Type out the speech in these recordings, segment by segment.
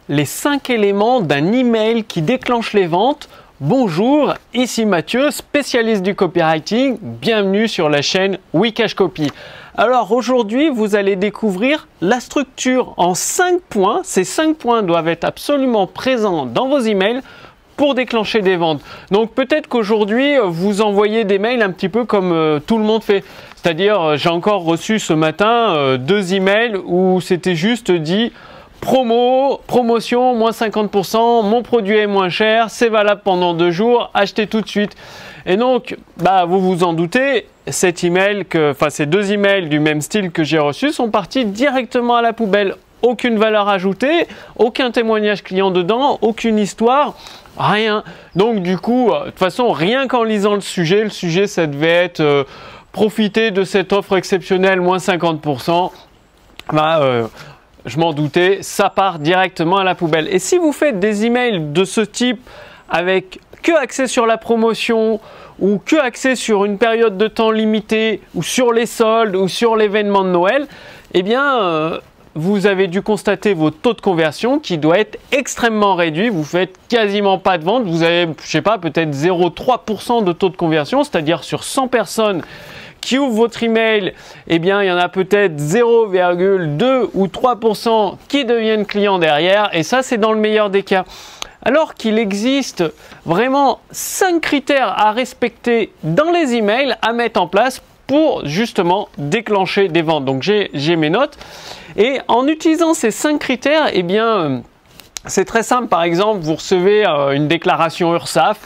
les 5 éléments d'un email qui déclenche les ventes. Bonjour, ici Mathieu, spécialiste du copywriting. Bienvenue sur la chaîne Wikashcopy. Alors aujourd'hui, vous allez découvrir la structure en 5 points. Ces 5 points doivent être absolument présents dans vos emails pour déclencher des ventes. Donc peut-être qu'aujourd'hui, vous envoyez des mails un petit peu comme tout le monde fait. C'est-à-dire, j'ai encore reçu ce matin 2 emails où c'était juste dit promotion, moins 50%, mon produit est moins cher, c'est valable pendant 2 jours, achetez tout de suite. Et donc, vous vous en doutez, ces 2 emails du même style que j'ai reçus sont partis directement à la poubelle. Aucune valeur ajoutée, aucun témoignage client dedans, aucune histoire, rien. Donc du coup, de toute façon, rien qu'en lisant le sujet ça devait être profiter de cette offre exceptionnelle, moins 50%. Je m'en doutais, ça part directement à la poubelle. Et si vous faites des emails de ce type avec que axé sur la promotion ou que axé sur une période de temps limitée ou sur les soldes ou sur l'événement de Noël, eh bien, vous avez dû constater votre taux de conversion qui doit être extrêmement réduit. Vous faites quasiment pas de vente. Vous avez, je sais pas, peut-être 0,3% de taux de conversion, c'est-à-dire sur 100 personnes qui ouvrent votre email, eh bien, il y en a peut-être 0,2 ou 3% qui deviennent clients derrière. Et ça, c'est dans le meilleur des cas. Alors qu'il existe vraiment 5 critères à respecter dans les emails, à mettre en place pour justement déclencher des ventes. Donc, j'ai mes notes. Et en utilisant ces 5 critères, eh bien, c'est très simple. Par exemple, vous recevez une déclaration URSSAF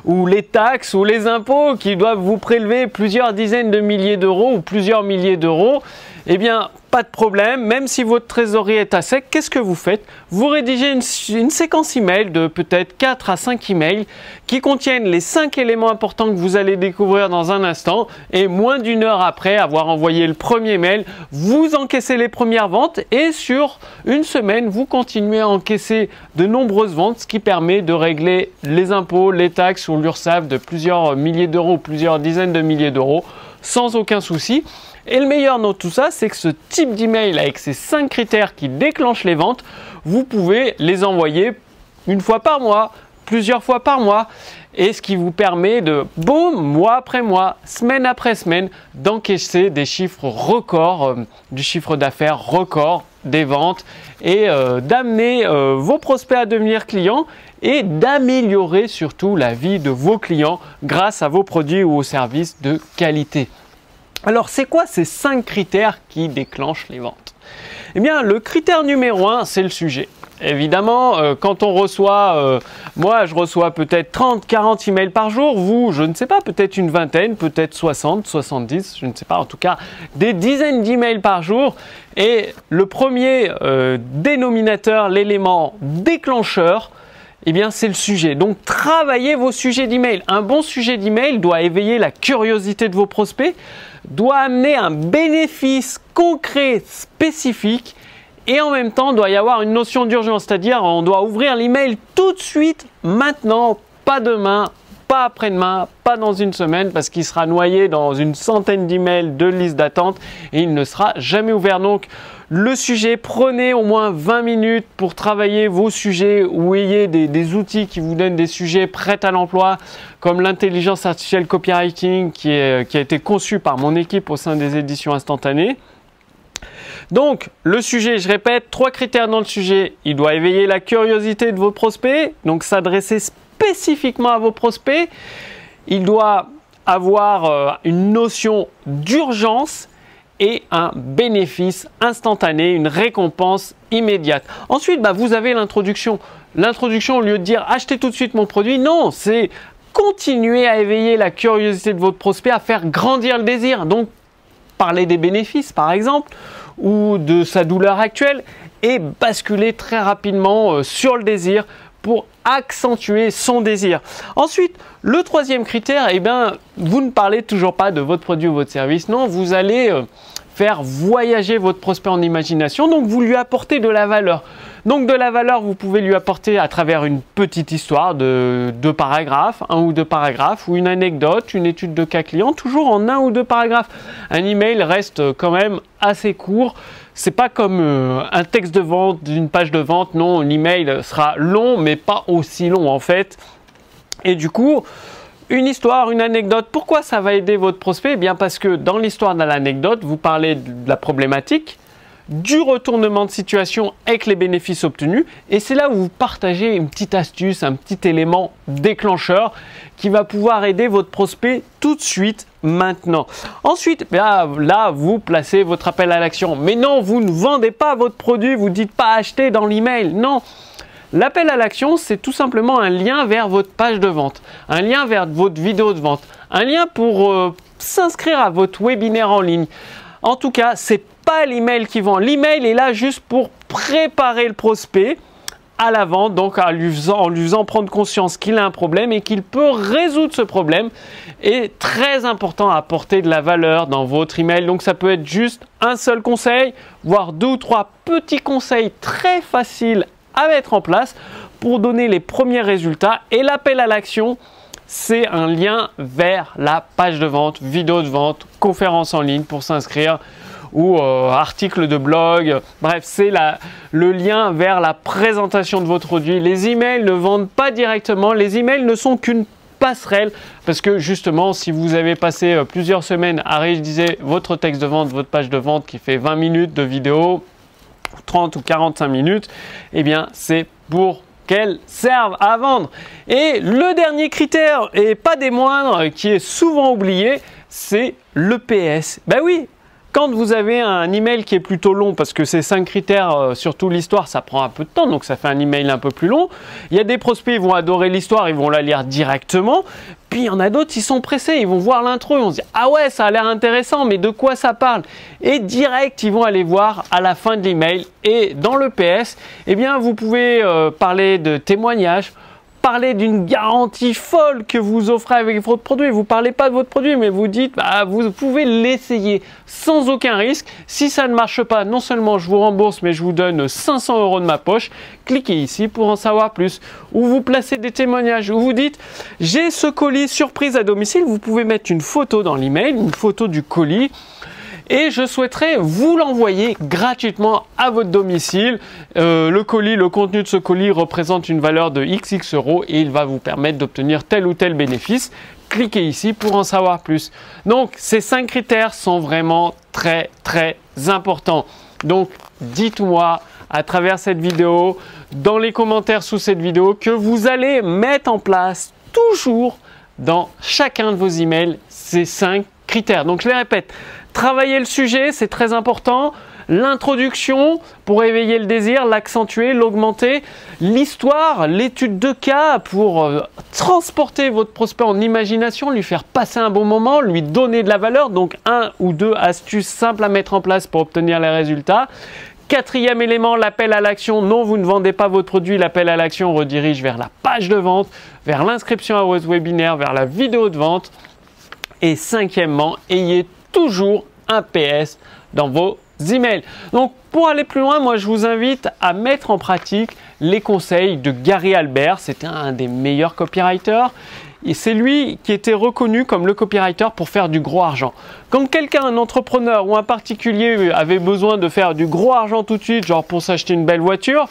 ou les taxes ou les impôts qui doivent vous prélever plusieurs dizaines de milliers d'euros ou plusieurs milliers d'euros. Eh bien, pas de problème, même si votre trésorerie est à sec, qu'est-ce que vous faites? Vous rédigez une séquence email de peut-être 4 à 5 emails qui contiennent les 5 éléments importants que vous allez découvrir dans un instant et moins d'une heure après avoir envoyé le premier mail, vous encaissez les premières ventes et sur une semaine, vous continuez à encaisser de nombreuses ventes, ce qui permet de régler les impôts, les taxes ou l'URSSAF de plusieurs milliers d'euros ou plusieurs dizaines de milliers d'euros sans aucun souci. Et le meilleur dans tout ça, c'est que ce type d'email avec ces 5 critères qui déclenchent les ventes, vous pouvez les envoyer une fois par mois, plusieurs fois par mois, et ce qui vous permet de, boum, mois après mois, semaine après semaine, d'encaisser des chiffres records, du chiffre d'affaires record, des ventes, et d'amener vos prospects à devenir clients et d'améliorer surtout la vie de vos clients grâce à vos produits ou aux services de qualité. Alors, c'est quoi ces 5 critères qui déclenchent les ventes? Eh bien, le critère numéro 1, c'est le sujet. Évidemment, quand on reçoit, moi je reçois peut-être 30, 40 emails par jour, vous, je ne sais pas, peut-être une vingtaine, peut-être 60, 70, je ne sais pas, en tout cas des dizaines d'emails par jour. Et le premier dénominateur, l'élément déclencheur, eh bien, c'est le sujet. Donc, travaillez vos sujets d'email. Un bon sujet d'email doit éveiller la curiosité de vos prospects, doit amener un bénéfice concret, spécifique, et en même temps, doit y avoir une notion d'urgence. C'est-à-dire, on doit ouvrir l'email tout de suite, maintenant, pas demain, pas après-demain, pas dans une semaine, parce qu'il sera noyé dans une centaine d'emails de liste d'attente et il ne sera jamais ouvert. Donc, le sujet, prenez au moins 20 minutes pour travailler vos sujets ou ayez des outils qui vous donnent des sujets prêts à l'emploi, comme l'intelligence artificielle copywriting qui a été conçue par mon équipe au sein des éditions instantanées. Donc, le sujet, je répète, 3 critères dans le sujet. Il doit éveiller la curiosité de vos prospects, donc s'adresser spécifiquement à vos prospects. Il doit avoir une notion d'urgence et un bénéfice instantané, une récompense immédiate. Ensuite, vous avez l'introduction. L'introduction, au lieu de dire « achetez tout de suite mon produit », non, c'est continuer à éveiller la curiosité de votre prospect, à faire grandir le désir. Donc, parler des bénéfices, par exemple, ou de sa douleur actuelle, et basculer très rapidement sur le désir pour accentuer son désir. Ensuite, le 3e critère, vous ne parlez toujours pas de votre produit ou votre service. Non, vous allez faire voyager votre prospect en imagination. Donc, vous lui apportez de la valeur. Donc, de la valeur, vous pouvez lui apporter à travers une petite histoire de 2 paragraphes, 1 ou 2 paragraphes, ou une anecdote, une étude de cas client, toujours en 1 ou 2 paragraphes. Un email reste quand même assez court. C'est pas comme un texte de vente d'une page de vente. Non, l'email sera long, mais pas aussi long en fait. Et du coup, une histoire, une anecdote. Pourquoi ça va aider votre prospect? Eh bien parce que dans l'histoire de l'anecdote, vous parlez de la problématique, du retournement de situation avec les bénéfices obtenus, et c'est là où vous partagez une petite astuce, un petit élément déclencheur qui va pouvoir aider votre prospect tout de suite maintenant. Ensuite, là vous placez votre appel à l'action, mais non, vous ne vendez pas votre produit, vous ne dites pas acheter dans l'email, non. L'appel à l'action, c'est tout simplement un lien vers votre page de vente, un lien vers votre vidéo de vente, un lien pour s'inscrire à votre webinaire en ligne. En tout cas, c'est pas l'email qui vend. L'email est là juste pour préparer le prospect à la vente, donc en lui faisant prendre conscience qu'il a un problème et qu'il peut résoudre ce problème. Et très important à apporter de la valeur dans votre email. Donc ça peut être juste un seul conseil, voire 2 ou 3 petits conseils très faciles à mettre en place pour donner les premiers résultats. Et l'appel à l'action, c'est un lien vers la page de vente, vidéo de vente, conférence en ligne pour s'inscrire ou article de blog. Bref, c'est le lien vers la présentation de votre produit. Les emails ne vendent pas directement. Les emails ne sont qu'une passerelle parce que justement, si vous avez passé plusieurs semaines à rédiger votre texte de vente, votre page de vente qui fait 20 minutes de vidéo, 30 ou 45 minutes, eh bien, c'est pour qu'elles servent à vendre. Et le dernier critère, et pas des moindres, qui est souvent oublié, c'est le PS. Ben oui, quand vous avez un email qui est plutôt long, parce que ces 5 critères, surtout l'histoire, ça prend un peu de temps, donc ça fait un email un peu plus long. Il y a des prospects, ils vont adorer l'histoire, ils vont la lire directement. Puis il y en a d'autres, ils sont pressés, ils vont voir l'intro, ils vont se dire « Ah ouais, ça a l'air intéressant, mais de quoi ça parle ?» Et direct, ils vont aller voir à la fin de l'email. Et dans le PS, eh bien, vous pouvez parler de témoignages, parler d'une garantie folle que vous offrez avec votre produit. Vous ne parlez pas de votre produit, mais vous dites vous pouvez l'essayer sans aucun risque. Si ça ne marche pas, non seulement je vous rembourse, mais je vous donne 500 € de ma poche. Cliquez ici pour en savoir plus. Ou vous placez des témoignages, ou vous dites j'ai ce colis surprise à domicile. Vous pouvez mettre une photo dans l'email, une photo du colis. Et je souhaiterais vous l'envoyer gratuitement à votre domicile. Le colis, le contenu de ce colis représente une valeur de XX € et il va vous permettre d'obtenir tel ou tel bénéfice. Cliquez ici pour en savoir plus. Donc, ces 5 critères sont vraiment très, très importants. Donc, dites-moi à travers cette vidéo, dans les commentaires sous cette vidéo, que vous allez mettre en place toujours dans chacun de vos emails ces 5 critères. Donc, je les répète. Travailler le sujet, c'est très important. L'introduction pour éveiller le désir, l'accentuer, l'augmenter. L'histoire, l'étude de cas pour transporter votre prospect en imagination, lui faire passer un bon moment, lui donner de la valeur. Donc 1 ou 2 astuces simples à mettre en place pour obtenir les résultats. 4e élément, l'appel à l'action. Non, vous ne vendez pas votre produit. L'appel à l'action redirige vers la page de vente, vers l'inscription à votre webinaire, vers la vidéo de vente. Et 5e, ayez toujours un PS dans vos emails. Donc pour aller plus loin, moi je vous invite à mettre en pratique les conseils de Gary Albert. C'était un des meilleurs copywriters et c'est lui qui était reconnu comme le copywriter pour faire du gros argent. Quand quelqu'un, un entrepreneur ou un particulier avait besoin de faire du gros argent tout de suite, genre pour s'acheter une belle voiture,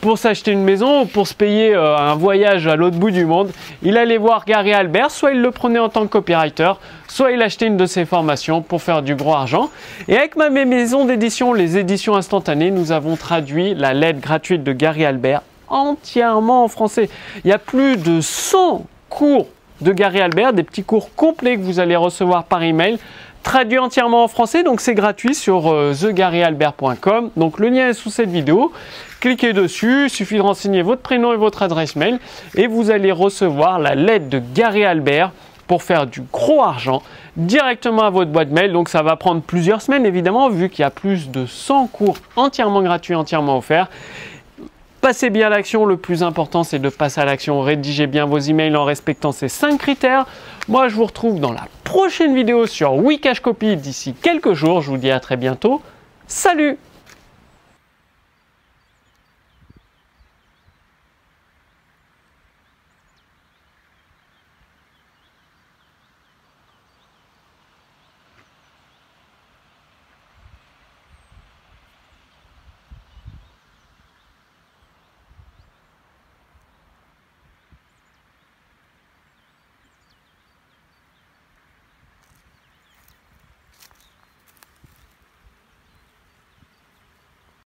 pour s'acheter une maison, pour se payer un voyage à l'autre bout du monde, il allait voir Gary Albert, soit il le prenait en tant que copywriter, soit il achetait une de ses formations pour faire du gros argent. Et avec ma maison d'édition, les éditions instantanées, nous avons traduit la lettre gratuite de Gary Albert entièrement en français. Il y a plus de 100 cours de Gary Albert, des petits cours complets que vous allez recevoir par email, traduit entièrement en français, donc c'est gratuit sur thegaryalbert.com. Donc le lien est sous cette vidéo. Cliquez dessus, il suffit de renseigner votre prénom et votre adresse mail et vous allez recevoir la lettre de Gary Albert pour faire du gros argent directement à votre boîte mail. Donc ça va prendre plusieurs semaines évidemment vu qu'il y a plus de 100 cours entièrement gratuits, entièrement offerts. Passez bien à l'action, le plus important c'est de passer à l'action, rédigez bien vos emails en respectant ces 5 critères. Moi je vous retrouve dans la prochaine vidéo sur Wikash Copy d'ici quelques jours, je vous dis à très bientôt, salut!